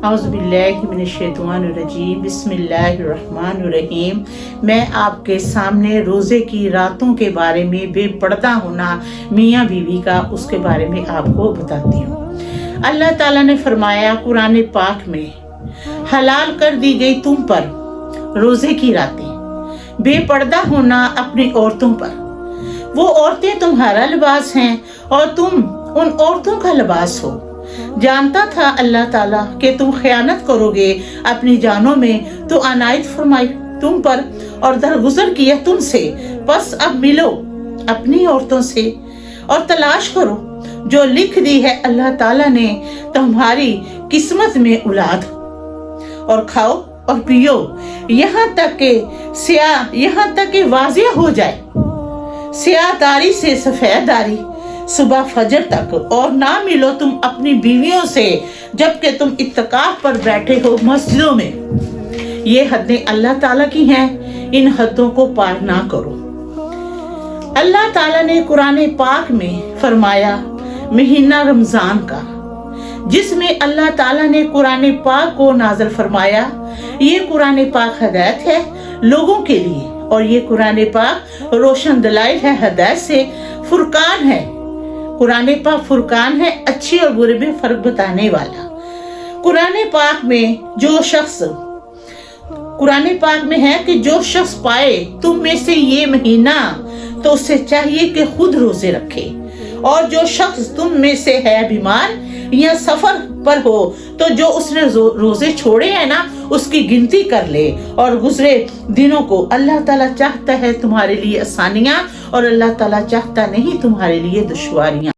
औज़ुबिल्लाहिमिनश्शैतानिर्रजीम बिस्मिल्लाहिर्रहमानिर्रहीम। मैं आपके सामने रोज़े की रातों के बारे में, बेपर्दा होना मियाँ बीवी का, उसके बारे में आपको बताती हूँ। अल्लाह ताला ने फरमाया कुरान पाक में, हलाल कर दी गई तुम पर रोज़े की रातें, बेपर्दा होना अपनी औरतों पर। वो औरतें तुम्हारा लिबास हैं और तुम उन औरतों का लिबास हो। जानता था अल्लाह ताला कि तुम खयानत करोगे अपनी जानों में, तो अनायत फरमाई तुम पर और दरगुजर किया तुमसे। बस अब मिलो अपनी औरतों से और तलाश करो जो लिख दी है अल्लाह ताला ने तुम्हारी किस्मत में औलाद, और खाओ और पियो यहाँ तक के वाजिया हो जाए, स्याहदारी से सफेददारी सुबह फजर तक। और ना मिलो तुम अपनी बीवियों से जबकि तुम इत्तिकाफ पर बैठे हो मस्जिदों में। ये हदें अल्लाह ताला की हैं, इन हदों को पार ना करो। अल्लाह ताला ने कुरान पाक में फरमाया महीना रमजान का, जिसमें अल्लाह ताला ने कुरान पाक को नाज़िल फरमाया। ये कुरान पाक हिदायत है लोगों के लिए, और ये कुरान पाक रोशन दलाइल है हिदायत से, फुरकान है। कुरान पाक फुरकान है, अच्छे और बुरे में फर्क बताने वाला। कुरान पाक में है कि जो शख्स पाए तुम में से ये महीना, तो उसे चाहिए कि खुद रोजे रखे, और जो शख्स तुम में से है बीमार या सफर पर हो, तो जो उसने रोजे छोड़े हैं ना, उसकी गिनती कर ले। और गुजरे दिनों को अल्लाह ताला चाहता है तुम्हारे लिए आसानियां, और अल्लाह ताला चाहता नहीं तुम्हारे लिए दुश्वारियां।